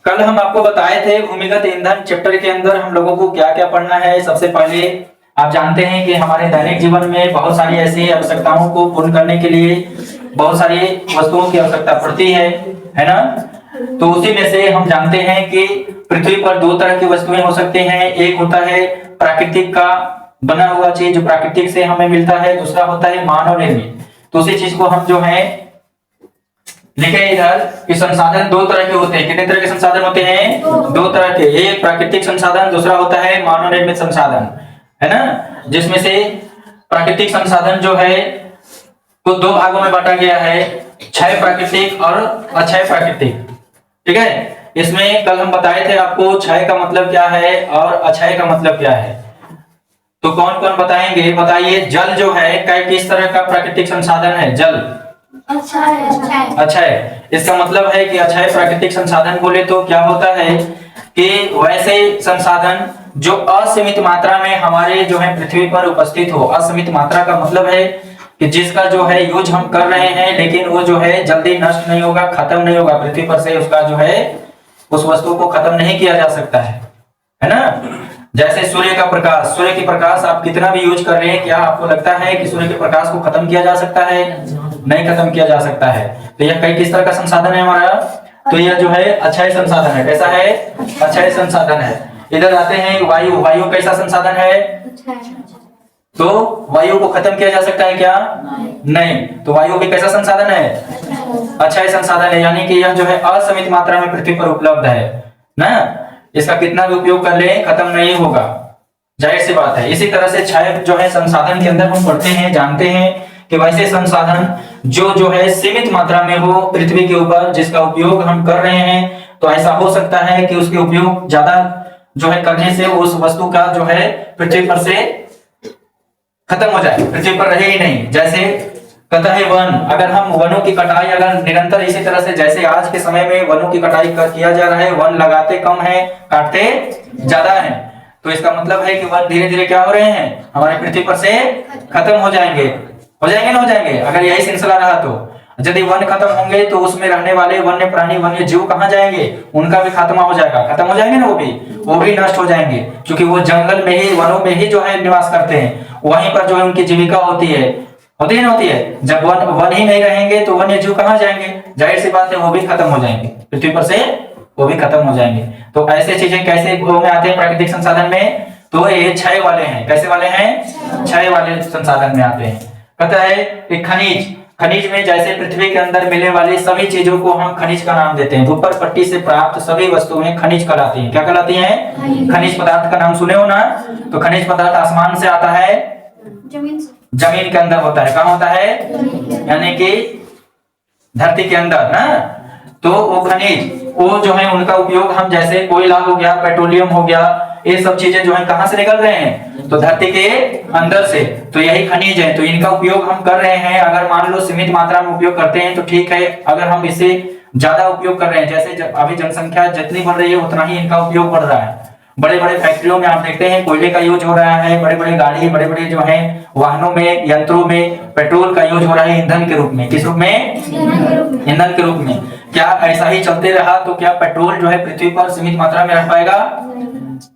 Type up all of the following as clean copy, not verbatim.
कल हम आपको बताए थे भूमिगत ईंधन चैप्टर के अंदर हम लोगों को क्या क्या पढ़ना है। सबसे पहले आप जानते हैं कि हमारे दैनिक जीवन में बहुत सारी ऐसी आवश्यकताओं को पूर्ण करने के लिए बहुत सारी वस्तुओं की आवश्यकता पड़ती है ना। तो उसी में से हम जानते हैं कि पृथ्वी पर दो तरह की वस्तुएं हो सकते हैं। एक होता है प्राकृतिक का बना हुआ चीज जो प्राकृतिक से हमें मिलता है, दूसरा होता है मानव निर्मित। तो उसी चीज को हम जो है लिखे इधर कि संसाधन दो तरह के होते हैं। कितने तरह के संसाधन होते हैं? दो तरह के। एक प्राकृतिक संसाधन, दूसरा होता है मानव निर्मित संसाधन, है ना। जिसमें से प्राकृतिक संसाधन जो है वो दो भागों में बांटा गया है, क्षय प्राकृतिक और अक्षय प्राकृतिक। ठीक है, इसमें कल हम बताए थे आपको क्षय का मतलब क्या है और अक्षय का मतलब क्या है। तो कौन कौन बताएंगे? बताइए। जल जो है किस तरह का प्राकृतिक संसाधन है? जल अच्छा है। इसका मतलब है कि अक्षय प्राकृतिक संसाधन बोले तो क्या होता है कि वैसे संसाधन जो असीमित मात्रा में हमारे जो है पृथ्वी पर उपस्थित हो। असीमित मात्रा का मतलब है कि जिसका जो है यूज हम कर रहे हैं लेकिन वो जो है जल्दी नष्ट नहीं होगा, खत्म नहीं होगा पृथ्वी पर से, उसका जो है उस वस्तु को खत्म नहीं किया जा सकता है ना। जैसे सूर्य का प्रकाश, सूर्य की प्रकाश आप कितना भी यूज कर रहे हैं, क्या आपको लगता है कि सूर्य के प्रकाश को खत्म किया जा सकता है? नहीं खत्म किया जा सकता है। तो यह कई किस तरह का संसाधन है हमारा? तो यह जो है अक्षय संसाधन है। कैसा है? अक्षय संसाधन है। इधर आते हैं वायु। वायु कैसा संसाधन है? तो वायु को खत्म किया जा सकता है क्या? नहीं। तो वायु भी कैसा संसाधन है? अक्षय संसाधन है। यानी कि यह जो है असीमित मात्रा में पृथ्वी पर उपलब्ध है ना। इसका कितना भी उपयोग कर ले खत्म नहीं होगा, जाहिर सी बात है। इसी तरह से क्षय जो है संसाधन के अंदर हम पढ़ते हैं, जानते हैं कि वैसे संसाधन जो है सीमित मात्रा में हो पृथ्वी के ऊपर, जिसका उपयोग हम कर रहे हैं, तो ऐसा हो सकता है कि उसके उपयोग ज्यादा जो है करने से उस वस्तु का जो है पृथ्वी पर से खत्म हो जाए, पृथ्वी पर रहे ही नहीं। जैसे कहता है वन, अगर हम वनों की कटाई अगर निरंतर इसी तरह से जैसे आज के समय में वनों की कटाई किया जा रहा है, वन लगाते कम है काटते ज्यादा है, तो इसका मतलब है कि वन धीरे धीरे क्या हो रहे हैं, हमारे पृथ्वी पर से खत्म हो जाएंगे। हो जाएंगे ना? हो जाएंगे। अगर यही सिलसिला रहा तो यदि वन खत्म होंगे तो उसमें रहने वाले वन्य प्राणी वन्य जीव कहाँ जाएंगे? उनका भी खात्मा हो जाएगा, खत्म हो जाएंगे ना, वो भी नष्ट हो जाएंगे। क्योंकि वो जंगल में ही, वनों में ही जो है निवास करते हैं, वहीं पर जो है उनकी जीविका होती है ना होती है। जब वन ही नहीं रहेंगे तो वन्य जीव कहाँ जाएंगे? जाहिर सी बात है वो भी खत्म हो जाएंगे पृथ्वी पर से, वो भी खत्म हो जाएंगे। तो ऐसे चीजें कैसे में आते हैं प्राकृतिक संसाधन में? तो ये क्षय वाले हैं। कैसे वाले हैं? क्षय वाले संसाधन में आते हैं। कहता है कि खनिज, खनिज में जैसे पृथ्वी के अंदर मिलने वाली सभी चीजों को हम खनिज का नाम देते हैं। ऊपर पट्टी से प्राप्त सभी वस्तुएं खनिज कहलाती हैं। क्या कहलाती हैं? खनिज पदार्थ का नाम सुने हो ना। तो खनिज पदार्थ आसमान से आता है, जमीन के अंदर होता है। कहाँ होता है? यानी कि धरती के अंदर ना। तो वो खनिज, वो जो है उनका उपयोग हम जैसे कोयला हो गया, पेट्रोलियम हो गया, ये सब चीजें जो है कहां से निकल रहे हैं? तो धरती के अंदर से। तो यही खनिज है, तो इनका उपयोग हम कर रहे हैं। अगर मान लो सीमित मात्रा में उपयोग करते हैं तो ठीक है। अगर हम इसे ज्यादा उपयोग कर रहे हैं, जैसे अभी जनसंख्या जितनी बढ़ रही है उतना ही इनका उपयोग बढ़ रहा है। बड़े बड़े फैक्ट्रियों में आप देखते हैं कोयले का यूज हो रहा है, बड़े बड़े गाड़ी, बड़े बड़े जो है वाहनों में, यंत्रों में पेट्रोल का यूज हो रहा है ईंधन के रूप में। किस रूप में? ईंधन के रूप में। क्या ऐसा ही चलते रहा तो क्या पेट्रोल जो है पृथ्वी पर सीमित मात्रा में रह पाएगा?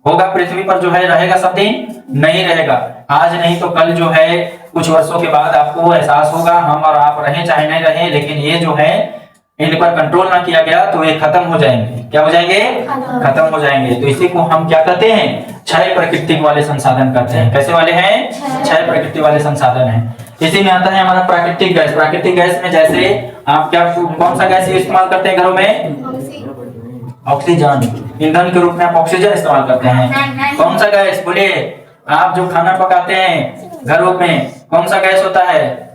होगा पृथ्वी पर जो है रहेगा सब दिन? नहीं रहेगा। आज नहीं तो कल जो है कुछ वर्षों के बाद आपको एहसास होगा, हम और आप रहे चाहे नहीं रहे, लेकिन ये जो है इन पर कंट्रोल ना किया गया तो ये खत्म हो जाएंगे। क्या हो जाएंगे? खत्म हो जाएंगे। तो इसी को हम क्या कहते हैं? क्षय प्रकृति वाले संसाधन कहते हैं। कैसे वाले हैं? क्षय प्रकृति वाले संसाधन है। इसी में आता है हमारा प्राकृतिक गैस। प्राकृतिक गैस में जैसे आप क्या कौन सा गैस इस्तेमाल करते हैं घरों में? ऑक्सीजन। ईंधन के रूप में आप ऑक्सीजन इस्तेमाल करते हैं। कौन सा गैस? बोलिए। आप जो खाना पकाते हैं घरों में कौन सा गैस होता है?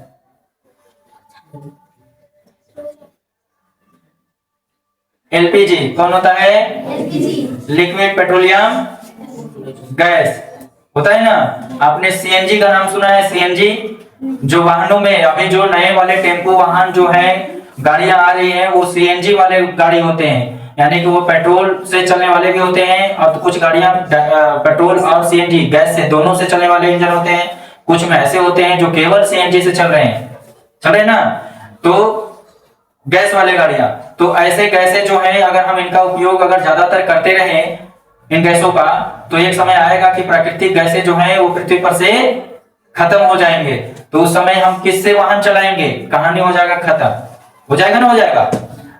एलपीजी। कौन होता है? लिक्विड पेट्रोलियम गैस होता है ना। आपने सीएनजी का नाम सुना है? सीएनजी जो वाहनों में अभी जो नए वाले टेम्पो वाहन जो है गाड़ियां आ रही हैं, वो सीएनजी वाले गाड़ी होते हैं। यानी कि वो पेट्रोल से चलने वाले भी होते हैं और कुछ गाड़ियां पेट्रोल और सीएनजी गैस से दोनों से चलने वाले इंजन होते हैं। कुछ में ऐसे होते हैं जो केवल सीएनजी से चल रहे हैं ना। तो गैस वाले गाड़ियां तो ऐसे गैसें जो है अगर हम इनका उपयोग अगर ज्यादातर करते रहे इन गैसों का, तो एक समय आएगा कि प्राकृतिक गैसें जो है वो पृथ्वी पर से खत्म हो जाएंगे। तो उस समय हम किससे वाहन चलाएंगे, कहानी हो जाएगा खत्म, हो जाएगा ना, हो जाएगा।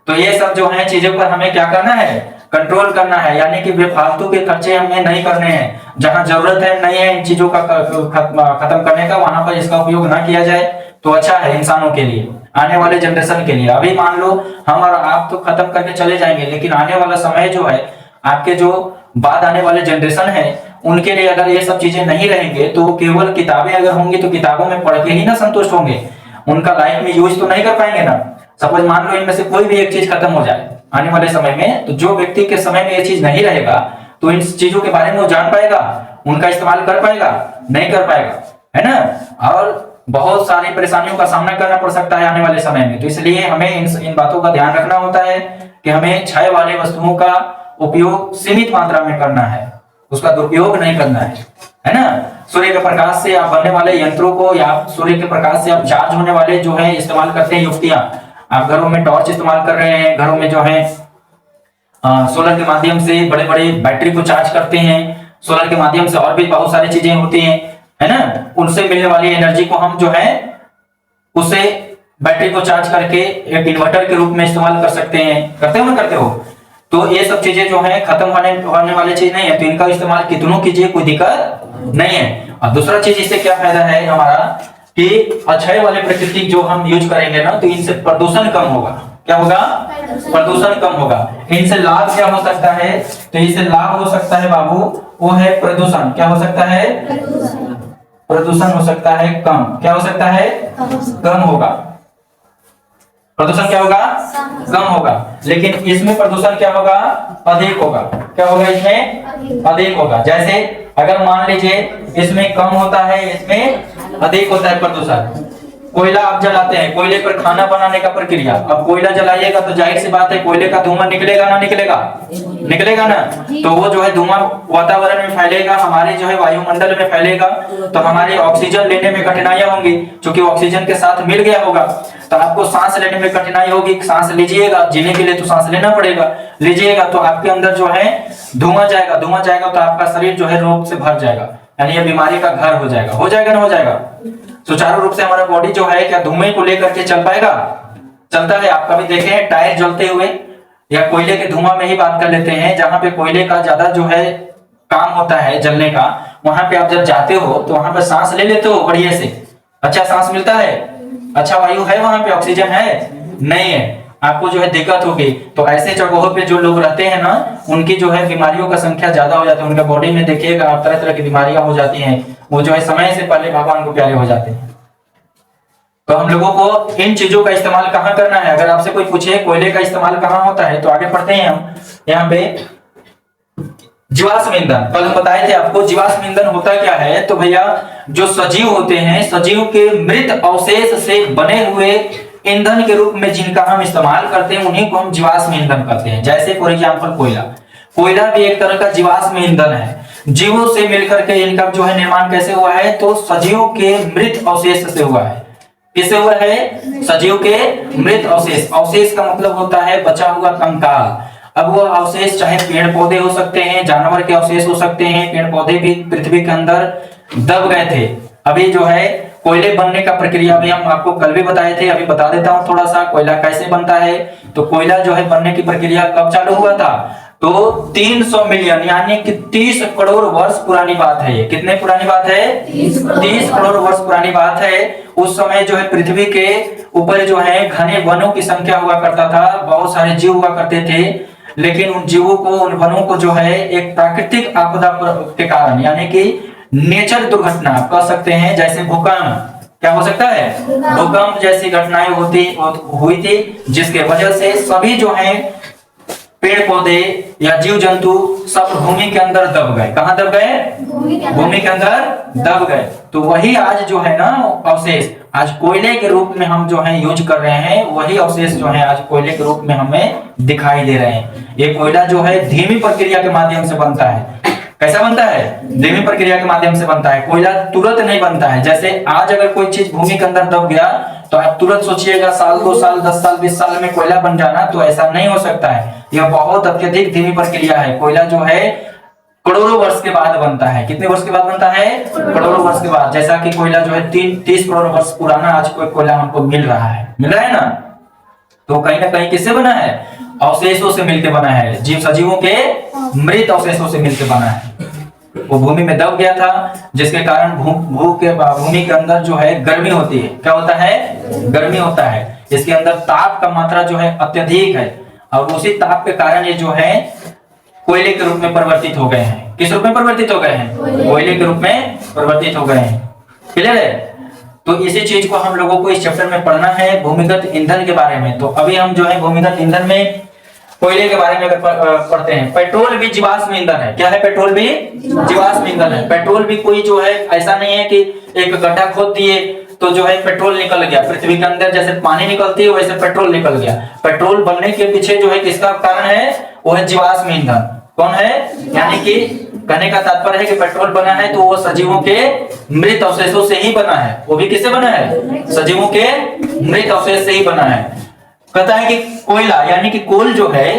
तो ये सब जो है चीजों पर हमें क्या करना है, कंट्रोल करना है, यानी कि बेफालतू के खर्चे हमें नहीं करने हैं। जहां जरूरत है नहीं है इन चीजों का खत्म करने का, वहां पर इसका उपयोग ना किया जाए तो अच्छा है इंसानों के लिए, आने वाले जनरेशन के लिए। अभी मान लो हम और आप तो खत्म करके चले जाएंगे, लेकिन आने वाला समय जो है, आपके जो बाद आने वाले जनरेशन है, उनके लिए अगर ये सब चीजें नहीं रहेंगे तो केवल किताबें अगर होंगी तो किताबों में पढ़ के ही ना संतुष्ट होंगे, उनका लाइफ में यूज तो नहीं कर पाएंगे ना। सपोज मान लो इनमें से कोई भी एक चीज खत्म हो जाए आने वाले समय में, तो जो व्यक्ति के समय में ये चीज नहीं रहेगा तो इन चीजों के बारे में वो जान पाएगा, उनका इस्तेमाल कर पाएगा, नहीं कर पाएगा, है ना। और बहुत सारी परेशानियों का सामना करना पड़ सकता है आने वाले समय में। तो इसलिए हमें इन बातों का ध्यान रखना होता है कि हमें क्षय वाले वस्तुओं का उपयोग सीमित मात्रा में करना है, उसका दुरुपयोग नहीं करना है ना। सूर्य के प्रकाश से आप बनने वाले यंत्रों को या सूर्य के प्रकाश से आप चार्ज होने वाले जो है इस्तेमाल करते हैं युक्तियां, आप घरों में टॉर्च इस्तेमाल कर रहे हैं, घरों में जो है सोलर के माध्यम से बड़े बड़े बैटरी को चार्ज करते हैं, सोलर के माध्यम से और भी बहुत सारी चीजें होती हैं, है ना। उनसे मिलने वाली एनर्जी को हम जो है उसे बैटरी को चार्ज करके एक इन्वर्टर के रूप में इस्तेमाल कर सकते हैं, करते हो ना, करते हो। तो ये सब चीजें जो है खत्म होने वाली चीज नहीं है, तो इनका इस्तेमाल कितनों कीजिए, कोई दिक्कत नहीं है। और दूसरा चीज इससे क्या फायदा है हमारा कि अक्षय वाले प्राकृतिक जो हम यूज करेंगे ना, तो इनसे प्रदूषण कम होगा। क्या होगा, प्रदूषण कम होगा। इनसे लाभ क्या हो सकता है, तो इससे लाभ हो सकता है बाबू, वो है प्रदूषण। क्या हो सकता है, प्रदूषण हो सकता है कम। क्या हो सकता है, कम होगा। प्रदूषण क्या होगा, कम होगा। लेकिन इसमें प्रदूषण क्या होगा, अधिक होगा। क्या होगा, इसमें अधिक होगा। जैसे अगर मान लीजिए इसमें कम होता है, इसमें अधिक होता है प्रदूषण। कोयला आप जलाते हैं, कोयले पर खाना बनाने का प्रक्रिया, अब कोयला जलाइएगा तो जाहिर सी बात है कोयले का धुआं निकलेगा ना, निकलेगा, निकलेगा ना। तो वो जो है धुआं वातावरण में फैलेगा, हमारे जो है वायुमंडल में फैलेगा, तो हमारे ऑक्सीजन लेने में कठिनाइयां होंगी, क्योंकि ऑक्सीजन के साथ मिल गया होगा। तो आपको सांस लेने में कठिनाई होगी, सांस लीजिएगा, जीने के लिए तो सांस लेना पड़ेगा, लीजिएगा तो आपके अंदर जो है धुआं जाएगा, धुआं जाएगा तो आपका शरीर जो है रोग से भर जाएगा, यानी ये बीमारी का घर हो जाएगा। हो जाएगा ना, हो जाएगा। सुचारू रूप से हमारा बॉडी जो है क्या धुएं को लेकर के चल पाएगा, चलता है। आप कभी देखे हैं टायर जलते हुए, या कोयले के धुआं में ही बात कर लेते हैं, जहां पे कोयले का ज्यादा जो है काम होता है जलने का, वहां पे आप जब जाते हो तो वहां पे सांस ले लेते हो बढ़िया से, अच्छा सांस मिलता है, अच्छा वायु है, वहां पे ऑक्सीजन है, नहीं है, आपको जो है दिक्कत होगी। तो ऐसे जगहों पे जो लोग रहते हैं ना, उनकी जो है बीमारियों का संख्या ज्यादा हो जाती है, उनके बॉडी में देखिएगा आप तरह तरह की बीमारियां हो जाती हैं, वो जो है समय से पहले भगवान को प्यारे हो जाते हैं। तो हम लोगों को इन चीजों का इस्तेमाल कहाँ करना है, अगर आपसे कोई पूछे कोयले का इस्तेमाल कहाँ होता है, तो आगे पढ़ते हैं हम। यहाँ पे जीवाश्म ईंधन, कल हम बताए थे आपको जीवाश्म ईंधन होता क्या है। तो भैया जो सजीव होते हैं, सजीव के मृत अवशेष से बने हुए ईंधन के रूप में जिनका हम इस्तेमाल करते हैं, उन्हीं को हम जीवाश्म ईंधन कहते हैं। जैसे फॉर एग्जांपल कोयला, कोयला भी एक तरह का जीवाश्म ईंधन है। जीवों से मिलकर के इनका जो है निर्माण कैसे हुआ है, तो सजीव के मृत अवशेष से हुआ है। किससे हुआ है, सजीव के मृत अवशेष। अवशेष का मतलब होता है बचा हुआ कंकाल। अब वो अवशेष चाहे पेड़ पौधे हो सकते हैं, जानवर के अवशेष हो सकते हैं, पेड़ पौधे भी पृथ्वी के अंदर दब गए थे। अभी जो है कोयले बनने का प्रक्रिया भी हम आपको कल भी बताए थे, अभी बता देता हूं थोड़ा सा कोयला कैसे बनता है। तो कोयला जो है बनने की प्रक्रिया कब चालू हुआ था, तो 300 मिलियन यानी कि 30 करोड़ वर्ष पुरानी बात है। ये कितने पुरानी बात है, 30 करोड़ वर्ष पुरानी बात है। उस समय जो है पृथ्वी के ऊपर जो है घने वनों की संख्या हुआ करता था, बहुत सारे जीव हुआ करते थे, लेकिन उन जीवों को, उन वनों को जो है एक प्राकृतिक आपदा के कारण, यानी कि नेचर दुर्घटना कह सकते हैं, जैसे भूकंप, क्या हो सकता है, भूकंप जैसी घटनाएं हुई थी, जिसके वजह से सभी जो है पेड़ पौधे या जीव जंतु सब भूमि के अंदर दब गए। कहां दब गए, भूमि के अंदर दब गए। तो वही आज जो है ना अवशेष, आज कोयले के रूप में हम जो है यूज कर रहे हैं, वही अवशेष जो है आज कोयले के रूप में हमें दिखाई दे रहे हैं। ये कोयला जो है धीमी प्रक्रिया के माध्यम से बनता है। कैसा बनता है, धीमी प्रक्रिया के माध्यम से बनता है। कोयला तुरंत नहीं बनता है। जैसे आज अगर कोई चीज भूमि के अंदर दब गया तो आप तुरंत सोचिएगा साल 2 साल 10 साल 20 साल में कोयला बन जाना, तो ऐसा नहीं हो सकता है। यह बहुत अत्यधिक धीमी प्रक्रिया है। कोयला जो है करोड़ों वर्ष के बाद बनता है। कितने वर्ष के बाद बनता है? करोड़ों वर्ष के बाद। जैसा कि कोयला जो है 30 करोड़ वर्ष पुराना आज कोई कोयला हमको मिल रहा है ना। तो कहीं ना कहीं किससे बना है? अवशेषों से मिलकर बना है, सजीवों के मृत अवशेषों से मिलकर बना है। वो भूमि में दब गया था, जिसके कारण भूमि के अंदर जो है गर्मी होती है। क्या होता है? गर्मी होता है। इसके अंदर ताप का मात्रा जो है अत्यधिक है, और उसी ताप के कारण ये जो है कोयले के रूप में परिवर्तित हो गए हैं। किस रूप में परिवर्तित हो गए हैं? कोयले के रूप में परिवर्तित हो गए हैं। क्लियर है? तो इसी चीज को हम लोगों को इस चैप्टर में पढ़ना है, भूमिगत ईंधन के बारे में। तो अभी हम जो है भूमिगत ईंधन में कोयले के बारे में अगर पढ़ते हैं। पेट्रोल भी जीवाश्म ईंधन है। क्या है? पेट्रोल भी जीवाश्म ईंधन है। पेट्रोल भी कोई जो है ऐसा नहीं है कि एक गड्ढा खोद दिए तो जो है पेट्रोल निकल गया। पृथ्वी के अंदर जैसे पानी निकलती है वैसे पेट्रोल निकल गया। पेट्रोल बनने के पीछे जो है किसका कारण है? वो है जीवाश्म ईंधन। कौन है? यानी कि कहने का तात्पर्य है कि पेट्रोल बना है तो वो सजीवों के मृत अवशेषों से ही बना है। वो भी किससे बना है? सजीवों के मृत अवशेष से ही बना है। कहता है कि कोयला यानी कि कोल जो है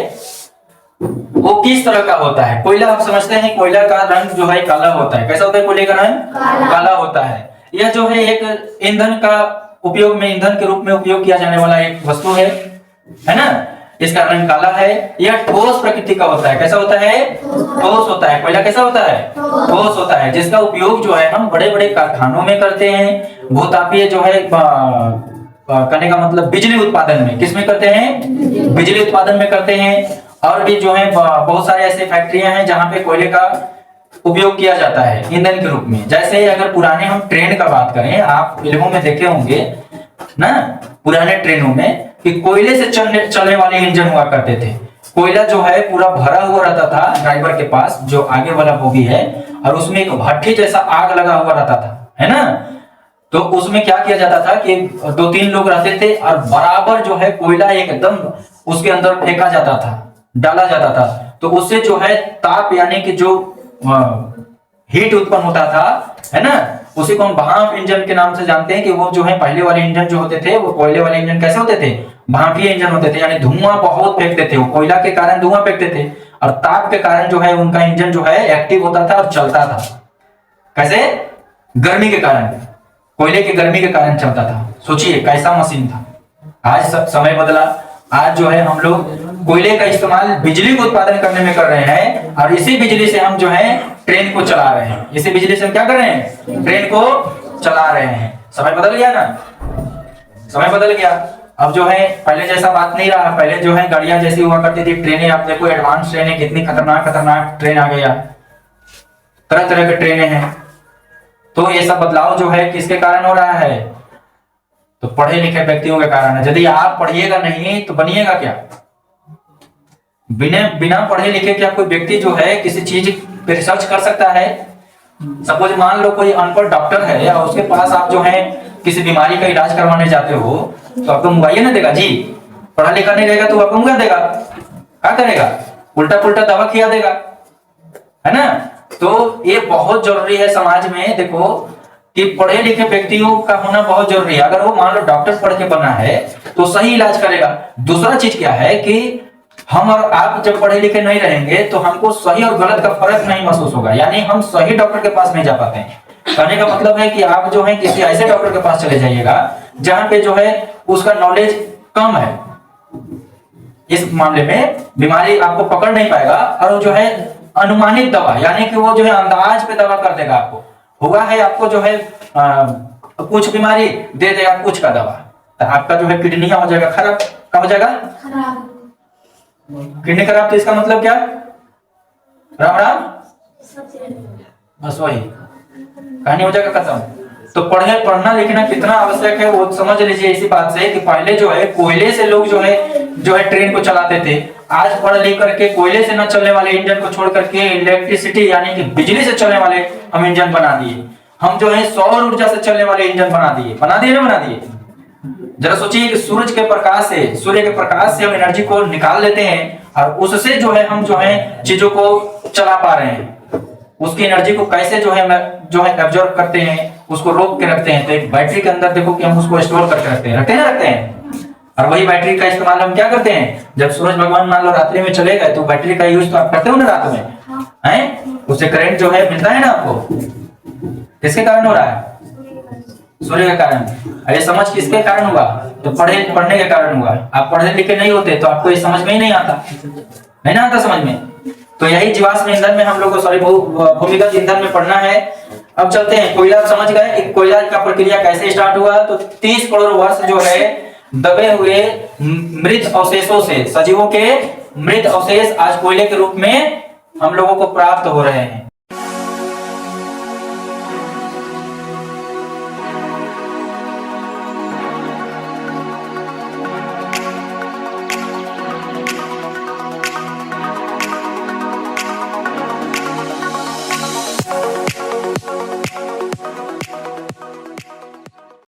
वो किस तरह का होता है? कोयला आप समझते हैं, कोयला का रंग जो है काला होता है। कैसा होता है? कोयले का रंग काला होता है। यह जो है एक ईंधन का उपयोग में, ईंधन के रूप में उपयोग किया जाने वाला एक वस्तु है ना। इसका रंग काला है। यह ठोस प्रकृति का होता है। कैसा होता है? ठोस होता है। कोयला कैसा होता है? ठोस होता है, जिसका उपयोग जो है हम बड़े बड़े कारखानों में करते हैं। भूतापीय जो है करने का मतलब बिजली उत्पादन में। किसमें करते हैं? बिजली उत्पादन में करते हैं। और भी जो है बहुत सारे ऐसे फैक्ट्रियां हैं जहां पे कोयले का उपयोग किया जाता है ईंधन के रूप में। जैसे अगर पुराने हम ट्रेन का बात करें, आप फिल्मों में देखे होंगे ना, पुराने ट्रेनों में कि कोयले से चलने वाले इंजन हुआ करते थे। कोयला जो है पूरा भरा हुआ रहता था ड्राइवर के पास, जो आगे वाला बोगी है, और उसमें एक भट्ठी जैसा आग लगा हुआ रहता था, है ना। तो उसमें क्या किया जाता था कि 2-3 लोग रहते थे और बराबर जो है कोयला एकदम उसके अंदर फेंका जाता था, डाला जाता था। तो उससे जो है ताप यानी कि जो हीट उत्पन्न होता था, है ना, उसी को हम भाप इंजन के नाम से जानते हैं। कि वो जो है पहले वाले इंजन जो होते थे, वो कोयले वाले इंजन कैसे होते थे? भापीय इंजन होते थे, यानी धुआं बहुत फेंकते थे। वो कोयला के कारण धुआं फेंकते थे और ताप के कारण जो है उनका इंजन जो है एक्टिव होता था और चलता था। कैसे? गर्मी के कारण, कोयले की गर्मी के कारण चलता था। सोचिए कैसा मशीन था। आज सब समय बदला। आज जो है हम लोग कोयले का इस्तेमाल बिजली को उत्पादन करने में कर रहे हैं, और इसी बिजली से हम जो है ट्रेन को चला रहे हैं। इसी बिजली से हम क्या कर रहे हैं? ट्रेन को चला रहे हैं। समय बदल गया ना, समय बदल गया। अब जो है पहले जैसा बात नहीं रहा। पहले जो है गाड़ियां जैसी हुआ करती थी, ट्रेनें आप देखो एडवांस ट्रेनें, कितनी खतरनाक ट्रेन आ गया, तरह तरह के ट्रेनें हैं। तो ये सब बदलाव जो है किसके कारण हो रहा है? तो पढ़े लिखे व्यक्तियों के कारण है। यदि आप पढ़िएगा नहीं तो बनिएगा क्या? बिना पढ़े लिखे क्या कोई व्यक्ति जो है किसी चीज पे रिसर्च कर सकता है? सपोज मान लो कोई अनपढ़ डॉक्टर है और उसके पास आप जो है किसी बीमारी का इलाज करवाने जाते हो, तो आपको मुआयना ना देगा जी। पढ़ा लिखा नहीं रहेगा तो आपको मुआ देगा, क्या करेगा? उल्टा पुल्टा दवा खिला देगा, है ना। तो ये बहुत जरूरी है समाज में, देखो कि पढ़े लिखे व्यक्तियों का होना बहुत जरूरी है। अगर वो मान लो डॉक्टर पढ़ के बना है तो सही इलाज करेगा। दूसरा चीज क्या है कि हम और आप जब पढ़े लिखे नहीं रहेंगे तो हमको सही और गलत का फर्क नहीं महसूस होगा, यानी हम सही डॉक्टर के पास नहीं जा पाते हैं। कहने का मतलब है कि आप जो है किसी ऐसे डॉक्टर के पास चले जाइएगा जहां पे जो है उसका नॉलेज कम है, इस मामले में बीमारी आपको पकड़ नहीं पाएगा, और वो जो है अनुमानित दवा, यानी कि वो जो है अंदाज पे दवा कर देगा। आपको हुआ है, आपको जो है कुछ बीमारी दे देगा कुछ का दवा, तो आपका जो है किडनियां हो जाएगा खराब। क्या हो जाएगा? खराब। किडनी खराब, तो इसका मतलब क्या? राम राम, बस वही कहानी हो जाएगा खत्म। तो पढ़ना लिखना कितना आवश्यक है वो समझ लीजिए इसी बात से कि पहले जो है कोयले से लोग जो है ट्रेन को चलाते थे। आज पढ़ लिख करके कोयले से न चलने वाले इंजन को छोड़ करके इलेक्ट्रिसिटी यानी कि बिजली से चलने वाले हम इंजन बना दिए। हम जो है सौर ऊर्जा से चलने वाले इंजन बना दिए। जरा सोचिए कि सूर्य के प्रकाश से हम एनर्जी को निकाल लेते हैं और उससे जो है हम जो है चीजों को चला पा रहे हैं। उसकी एनर्जी को कैसे जो है एब्जॉर्ब करते हैं उसको रोक के रखते हैं। तो एक बैटरी के अंदर देखो कि हम उसको स्टोर करके रखते हैं, रखते हैं। और वही बैटरी का इस्तेमाल हम क्या करते हैं, जब सूरज भगवान मान लो रात्रि में चले गए तो बैटरी का यूज तो आप करते हो ना रात में, हैं? उससे करंट जो है मिलता है ना आपको, किसके कारण हो रहा है? सूर्य के कारण। अरे समझ किसके कारण हुआ? तो पढ़ने के कारण हुआ। आप पढ़े लिखे नहीं होते तो आपको ये समझ में ही नहीं आता, नहीं ना आता समझ में। तो यही जीवाश्म ईंधन में हम लोग को सॉरी भूमिगत ईंधन में पढ़ना है। अब चलते हैं, कोयला समझ गए कि कोयला का प्रक्रिया कैसे स्टार्ट हुआ। तो 30 करोड़ वर्ष जो है दबे हुए मृत अवशेषों से, सजीवों के मृत अवशेष आज कोयले के रूप में हम लोगों को प्राप्त हो रहे हैं।